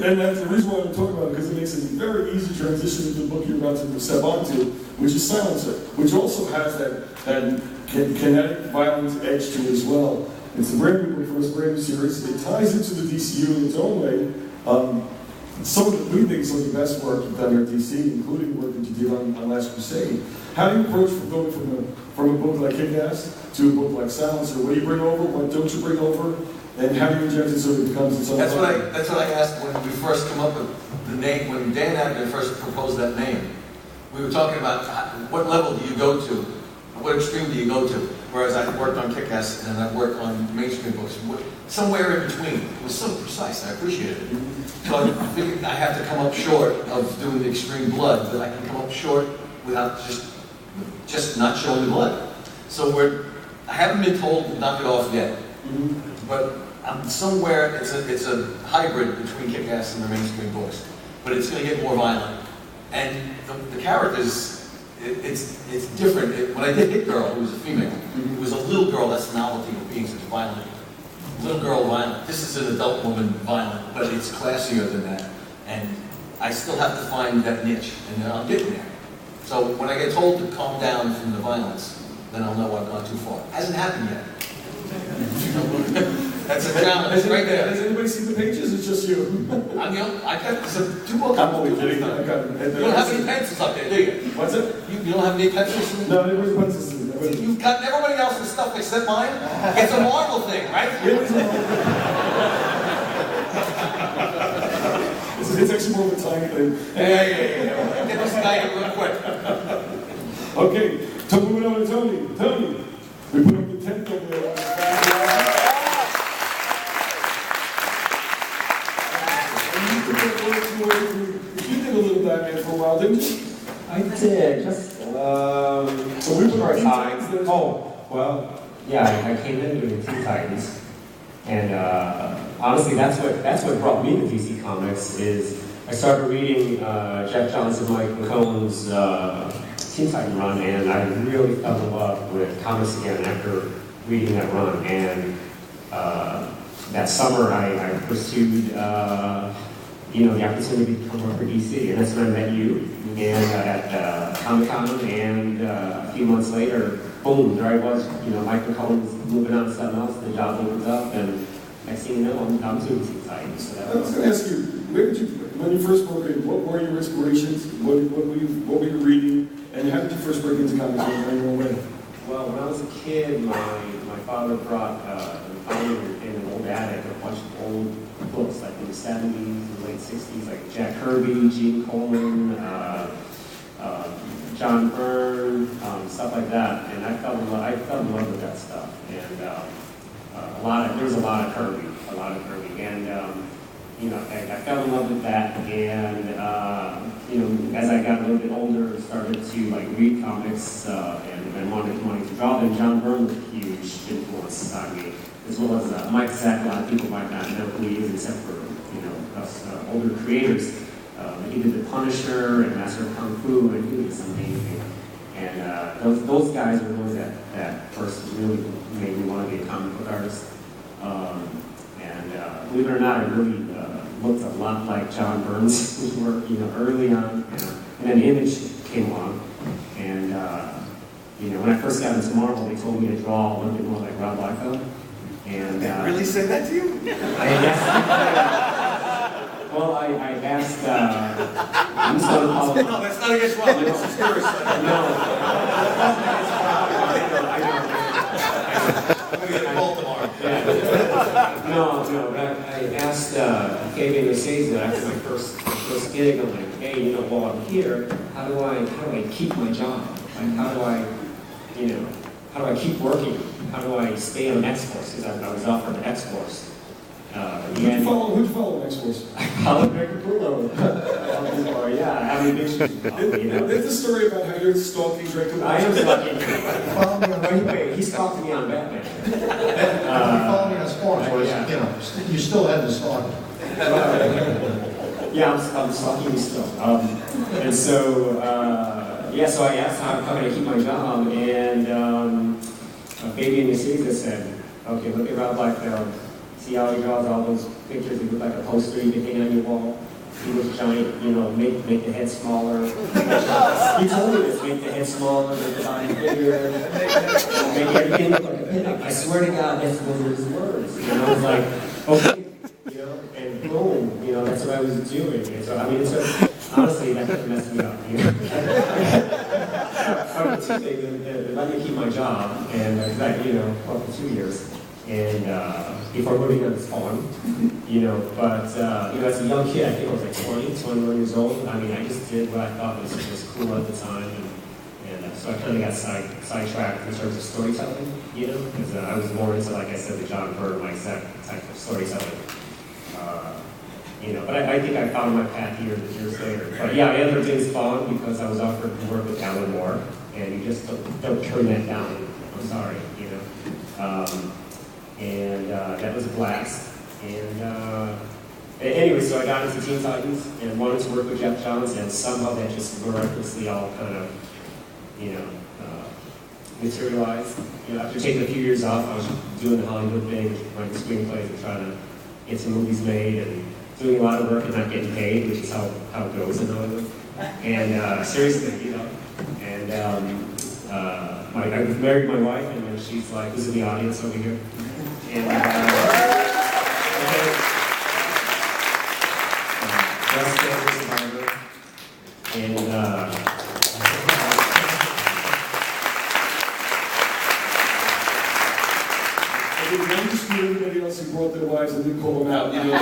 and that's the reason why I'm talking about it, because it makes a very easy transition into the book you're about to step onto, which is Silencer, which also has that kinetic, violent edge to it as well. It's a brand new book for us, brand new series. It ties into the DCU in its own way. Some of the, we think some of the best work you've done here at DC, including the work that you did on Last Crusade. How do you approach going from a book like Kick-Ass to a book like Silencer? What do you bring over? What don't you bring over? And how do you inject it so it becomes its own? That's what I asked when we first come up with the name. When Dan Abner first proposed that name, we were talking about what level do you go to, what extreme do you go to. Whereas I worked on Kick-Ass and I worked on mainstream books, somewhere in between. It was so precise. I appreciated it. So I figured I have to come up short of doing the extreme blood, but I can come up short without just not showing the blood. So I haven't been told to knock it off yet, but I'm somewhere. It's a hybrid between Kick-Ass and the mainstream books, but it's going to get more violent. And the characters, it's different. When I did Hit Girl, who was a female, it was a little girl. That's the novelty of being such violent. Little girl violent. This is an adult woman violent, but it's classier than that. And I still have to find that niche, and then I'm getting there. So when I get told to calm down from the violence, then I'll know I've gone too far. Hasn't happened yet. That's a challenge right there. Has anybody seen the pages? It's just you. I got some 2 books. I'm only kidding. I got it. You don't have any pencils up there, do you? What's it? You don't have any pencils? No, there's pencils. You've got everybody else's stuff except mine. It's a Marvel thing, right? It is a Marvel thing. It's actually more of a time thing. Yeah. Get this guy in real quick. Okay, so moving on to Tony. Tony, we put up the 10th over there. You did a little Batman for a while, didn't you? I did, just so we were time. Oh, well, yeah, I came in doing Teen Titans, and honestly, that's what brought me to DC Comics. Is I started reading Jeff Johns and Mike McCone's Teen Titan run, and I really fell in love with comics again after reading that run. And that summer, I pursued the opportunity to come work for DC, and that's when I met you. And at Comic-Con, and a few months later, boom, there I was. Mike McCollum was moving on to something else, the job opens up, and next thing you know, I'm doing Teen Titans. So I was going to ask you, when you first broke in, what were your inspirations? What were you reading? And how did you first break into comics in your own way? Well, when I was a kid, my father found in an old attic a bunch of old books, like in the 70s and late 60s, like Jack Kirby, Gene Colan, John Byrne, stuff like that. And I fell in love with that stuff. And there was a lot of Kirby. And I fell in love with that. And as I got a little bit older, started to read comics and wanted to draw them. John Byrne was a huge influence on me, as well as Mike Zack. A lot of people might not know who he is, except for us older creators. He did The Punisher and Master of Kung Fu, and he was amazing. And those guys were the ones that first really made me want to be a comic book artist. Believe it or not, I really looked a lot like John Byrne's work, early on. And then Image came along, and when I first got into Marvel, they told me to draw a little bit more like Rob Liefeld. And they really said that to you? Well, I asked, I'm just going to call it. No, that's not against Rob, it's a spirit. No, but I asked Fabian Mercedes after my first gig. I'm like, hey, while I'm here, how do I keep my job? How do I keep working? How do I stay on X-Force? Because I was offered an X-Force. Who'd you follow on X-Force? Oliver Capullo. Yeah, how many big shoes you follow, There's a story about how you're stalking Draco. I am stalking. Wait, he stalked me on Batman. You followed me on Spawn, you still had to stalk. Yeah, I'm stalking you still. And so, so I asked how can I keep my job, and Fabian Mercedes said, okay, look at Rob Liefeld, see how he draws all those pictures that look like a poster you can hang on your wall. He was giant, you know, make the head smaller. He told me this, make the head smaller, make the body bigger, make everything look like a pin-up. I swear to God, those were his words. And I was like, okay, you know, and boom, you know, that's what I was doing. And so, I mean, so honestly, that kind of messed me up. You know? Two things, it let me keep my job, and you know, for 2 years. And before moving on this farm, you know, but you know, as a young kid, I think I was like 21 years old. I mean, I just did what I thought was cool at the time, and so I kind of got sidetracked in terms of storytelling, you know, because I was more into, like I said, the John Byrne like type of storytelling, you know. But I think I found my path here years later. But yeah, I ended up doing Spawn because I was offered to work with Alan Moore, and you just don't turn that down. I'm sorry, you know. And that was a blast. And anyway, so I got into Teen Titans and wanted to work with Jeff Johns, and somehow that just miraculously all kind of, you know, materialized. You know, after taking a few years off, I was doing the Hollywood thing, writing screenplays and trying to get some movies made, and doing a lot of work and not getting paid, which is how it goes in Hollywood. And seriously, you know, and I married my wife, and then she's like, who's in the audience over here? And breast cancer survivor, and don't dispute everybody else who brought their wives and didn't call them out. You know?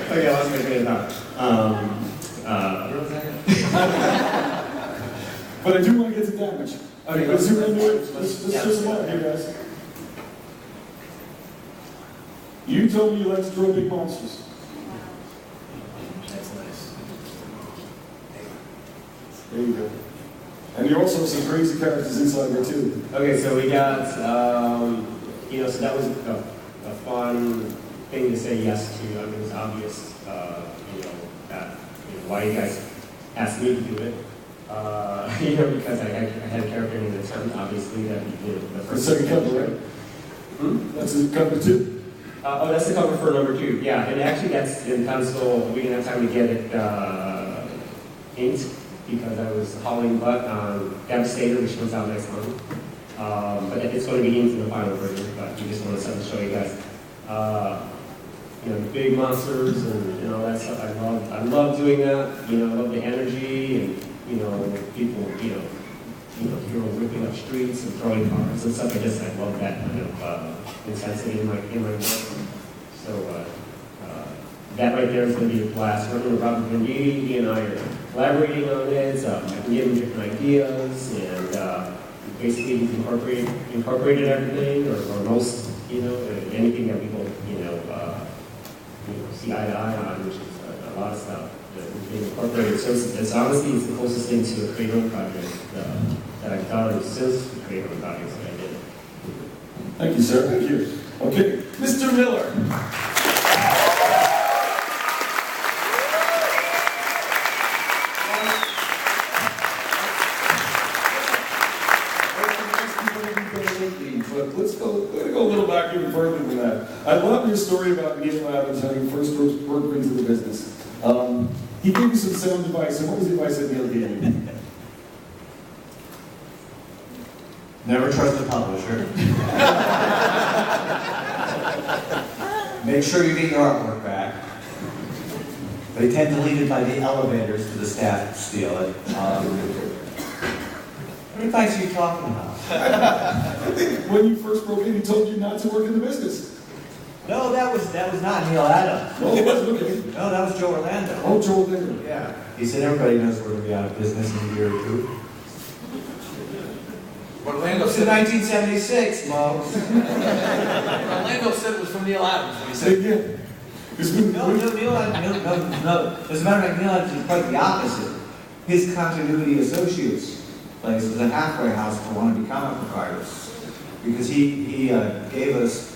okay, let's make it up. Where was that? But I do want to get to damage. I mean, let's zoom into it. Let's just come on here, guys. You told me you like to draw big monsters. That's nice. There you go. And you also have some crazy characters inside there too. Okay, so we got, you know, so that was a fun thing to say yes to. I mean, it was obvious, you know, that, you know, why you guys asked me to do it. You know, because I had a character in the attempt, obviously, that we did the first. The second cover, right? That's the cover 2. Oh, that's the cover for number 2. Yeah, and actually that's in pencil. We didn't have time to get it inked because I was hauling butt on Devastator, which comes out next month. But it's going to be inked in the final version. But we just wanted something to show you guys. You know, the big monsters and all that stuff. I love doing that. You know, I love the energy and, you know, people, you know, heroes ripping up streets and throwing cars and stuff. I love that kind of intensity in my work. So that right there is going to be a blast. Working with Robert Venditti, he and I are collaborating on it. I can give him different ideas, and basically he's incorporated everything, or most, you know, anything that people, you know, see eye to eye on, which is a lot of stuff. Being incorporated. So it's honestly the closest thing to a creative project that I've done since the creative projects that I did. Thank you, sir. Thank you. Okay, Mr. Miller. But let's go a little back even further than that. I love your story about Neil Adams having first worked into the business. He gave you some sound advice, and what was the advice that Neil gave you? Never trust a publisher. Make sure you get your artwork back. They tend to leave it by the elevators for the staff to steal it. What advice are you talking about? I think when you first broke in, he told you not to work in the business. No, that was not Neil Adams. No, it wasn't. Okay. No, that was Joe Orlando. Oh, Joe Orlando. Yeah. He said everybody knows we're going to be out of business in a year or two. Orlando It's in said 1976, Mo. Orlando said it was from Neil Adams. He Say said, again. No, Neil Adams, no. As a matter of fact, Neil Adams is quite the opposite. His continuity associates place was a halfway house for wannabe comic book artists. Because he gave us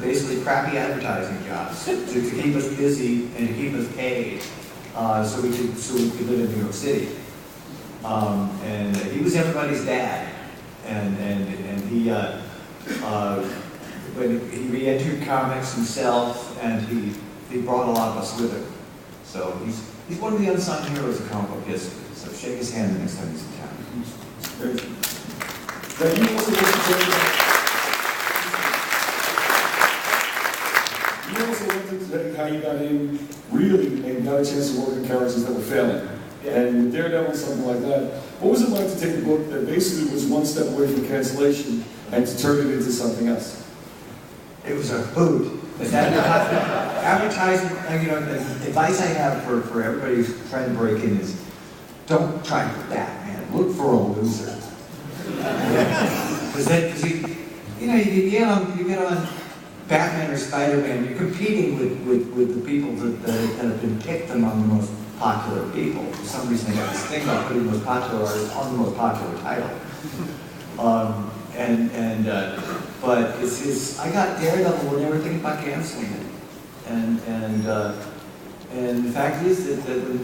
basically crappy advertising jobs to keep us busy and to keep us paid so we could live in New York City. And he was everybody's dad. And he when he re-entered comics himself, and he brought a lot of us with him. So he's one of the unsung heroes of comic book history. So shake his hand the next time he's in town. Great. Now, you also want to tell how you got in, really, and got a chance to work on characters that were failing. Yeah. And with Daredevil, something like that. What was it like to take a book that basically was one step away from cancellation and to turn it into something else? It was a hoot. Advertising, the advice I have for everybody who's trying to break in is, don't try for Batman. Look for a loser. Because you get on Batman or Spider-Man, you're competing with the people that have been picked among the most popular people. For some reason, they got this thing about putting the most popular artists on the most popular title. But I got Daredevil when they were thinking about canceling it. And the fact is that when,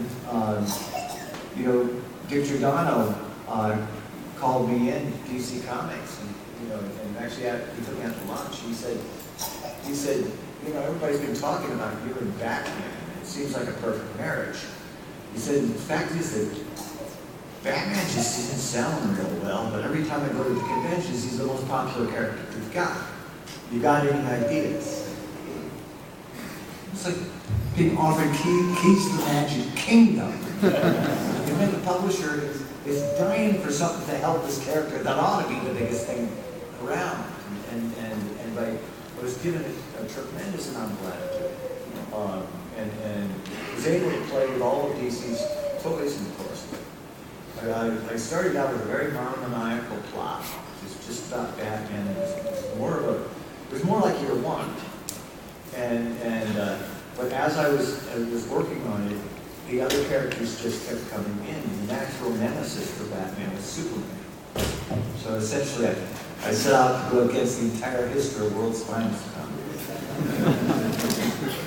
Dick Giordano called me in to DC Comics, and actually he took me out to lunch. He said, everybody's been talking about you and Batman. It seems like a perfect marriage. He said, the fact is that Batman just isn't selling real well, but every time I go to the conventions, he's the most popular character we've got. You got any ideas? It's like being offered keys to the Magic Kingdom. And then the publisher is dying for something to help this character that ought to be the biggest thing around. And I was given a tremendous amount of latitude. And was able to play with all of DC's toys, of course. I started out with a very monomaniacal plot, just about Batman. It was more like year one. But as I was working on it, the other characters just kept coming in. The natural nemesis for Batman was Superman. So essentially, I set out to go against the entire history of world's finest comic.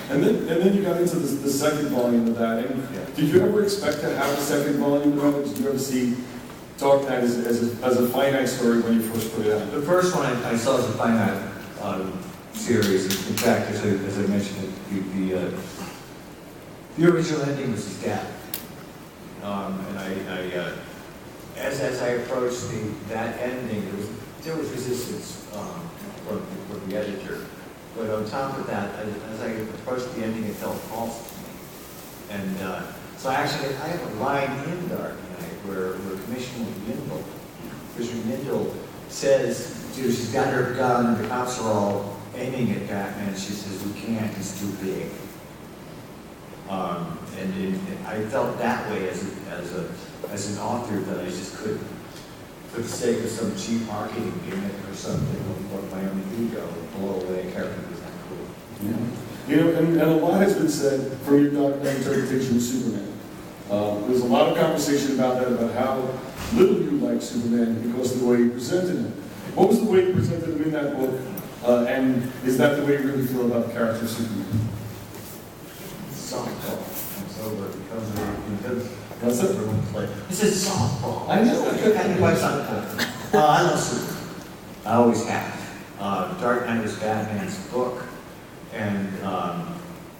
And then you got into the second volume of that. And did you ever expect to have a second volume of it? Did you ever see Dark Knight as a finite story when you first put it out? The first one I saw as a finite series. In fact, as I mentioned, the original ending was his death. As I approached that ending, there was resistance from the editor. But on top of that, as I approached the ending, it felt false to me. And so actually, I have a line in Dark Knight where Commissioner Mindel says, she's got her gun, and the cops are all aiming at Batman. She says, "We can't, he's too big." And I felt that way as an author, that I just couldn't, for the sake of some cheap marketing gimmick or something, or my own ego, blow away a character was that cool. Yeah. And a lot has been said from your Dark Knight interpretation of Superman. There's a lot of conversation about that, about how little you like Superman because of the way you presented him. What was the way you presented him in that book? And is that the way you really feel about the character of Superman? Softball. It's over. Because What's that? This is softball. I know. I love Superman. I always have. Dark Knight was Batman's book, and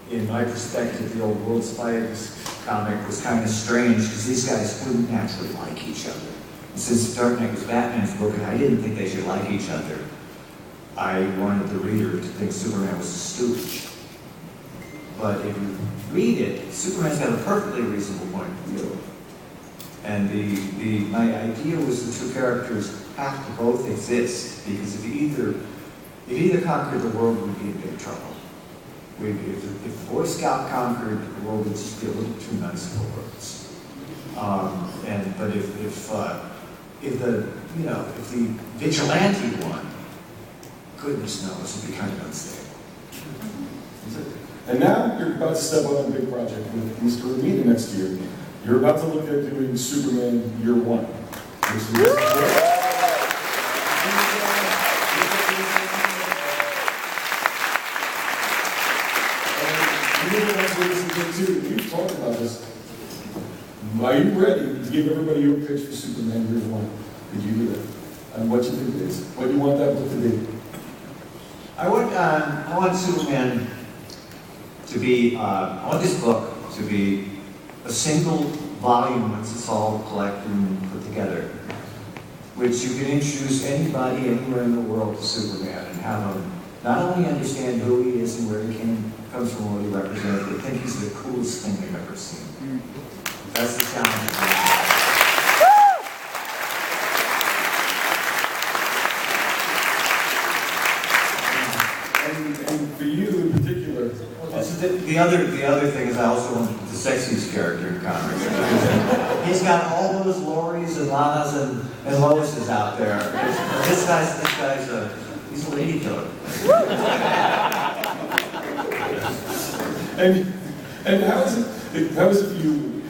in my perspective, the old World's Finest comic was kind of strange because these guys wouldn't naturally like each other. And since Dark Knight was Batman's book, and I didn't think they should like each other, I wanted the reader to think Superman was a stooge. But if you read it, Superman's got a perfectly reasonable point of view. And my idea was the two characters have to both exist, because if you either conquered the world, we'd be in big trouble. If the Boy Scout conquered, the world would just be a little too nice for words. But if the vigilante won, goodness knows, it'd be kind of unstable. And now you're about to step on a big project with Mr. Romita next year. You're about to look at doing Superman Year One. Which is we've talked about this. Are you ready to give everybody your pitch for Superman Year One? Could you do that? And what you think it is? What you want that book to be? I want Superman to be, I want this book to be a single volume once it's all collected and put together, which you can introduce anybody anywhere in the world to Superman and have them not only understand who he is and where he comes from, what he represents, but think he's the coolest thing they've ever seen. That's the challenge. And for you in particular, The other thing is I also want the sexiest character in comics. He's got all those Loris and Lanas and Loises out there. This guy's he's a lady killer. and how is it for you?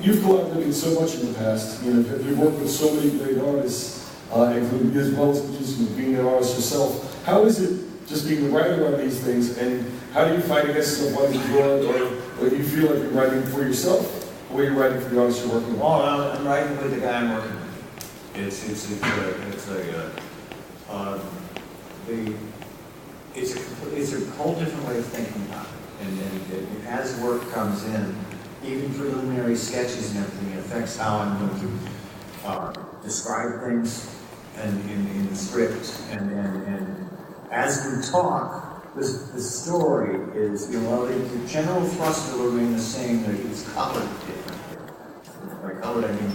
You've collaborated so much in the past. You know, you've worked with so many great artists, including as well as just being an artist yourself. How is it just being the writer on these things, and how do you fight against somebody drawing, or do you feel like you're writing for yourself, or you're writing for the artist you're working with? Oh, I'm writing with the guy I'm working with. It's a whole different way of thinking about it. And as work comes in, even preliminary sketches and everything, it affects how I'm going to describe things in the script. And as we talk, the story is, the general thrust will remain the same, but it's colored differently. By colored, I mean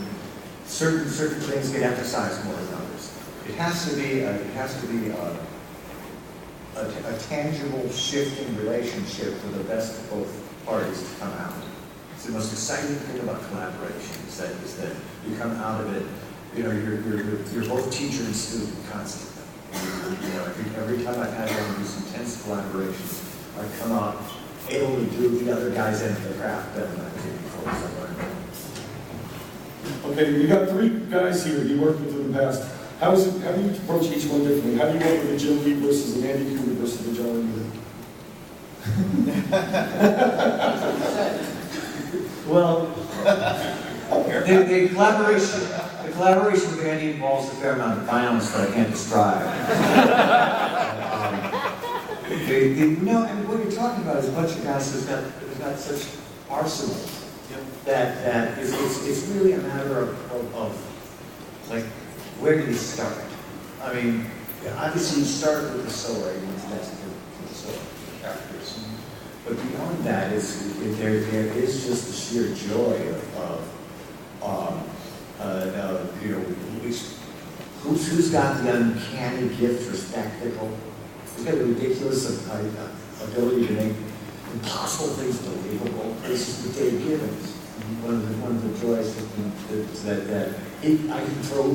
certain things get emphasized more than others. It has to be a tangible, shifting relationship for the best of both parties to come out. It's the most exciting thing about collaboration is that you come out of it. You're both teacher and student constantly. Every time I've had one of these intense collaborations, I come out able to do the other guy's end of the craft better than I did before. Okay, you got three guys here you worked with in the past. How do you approach each one differently? How do you work with a Jim Lee versus an Andy Kubert versus a John Lee? Well, the collaboration with Andy involves a fair amount of violence that I can't describe. What you're talking about is a bunch of guys who've got such arsenals that it's really a matter of like, where do you start? I mean, obviously you start with the sword, and that's for the sword characters. But beyond that, there is just the sheer joy who's got the uncanny gift for spectacle? Who's got the ridiculous ability to make impossible things believable? This is the Dave Gibbons. One of the joys that I can throw,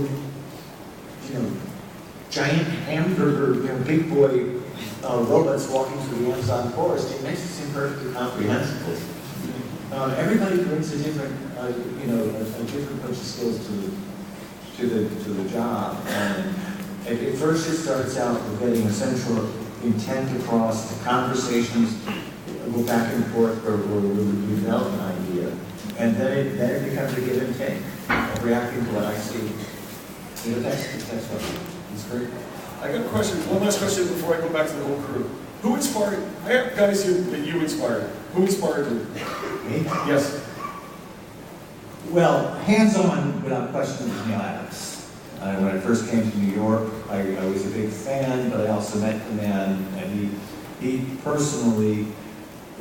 giant hamburger, big boy robots walking through the Amazon forest. It makes it seem perfectly comprehensible. Everybody brings a different, a different bunch of skills to the job. And at first, it starts out with getting a central intent across. The conversations go back and forth where we develop an idea, and then it becomes a give and take, reacting to what I see. That's great. I got a question, one last question before I go back to the whole crew. Who inspired, I have guys here that you inspired. Who inspired you? Me? Yes. Well, hands-on, without question, was Neil Adams. When I first came to New York, I was a big fan, but I also met the man, and he personally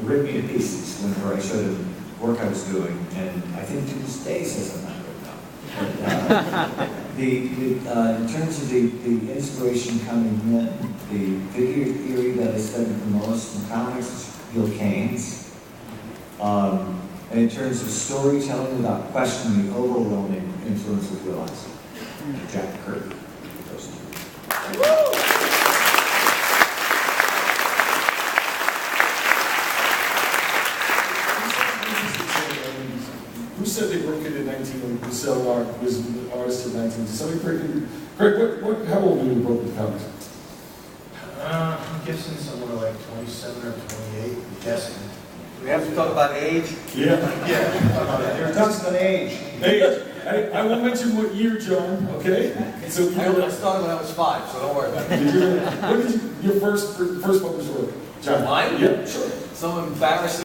ripped me to pieces whenever I showed him work I was doing, and I think to this day says I'm not good enough. But, in terms of the inspiration coming in, the figure theory that I studied the most in comics is Gil Kane's. And in terms of storytelling without question, the overwhelming influence of Will Eisner, Jack Kirby. Those two. Who said they broke it in 19, who sell art, was an artist in 19? Somebody break it? Greg, how old were you when you broke the comics? I'm guessing somewhere like 27 or 28, I'm guessing. We have to talk about age? Yeah. Yeah. You're talking about age. Age. I won't mention what year, John, okay? So I started when I was 5, so don't worry about it. what did your first published work, John? Mine? Yeah, sure. Some embarrassing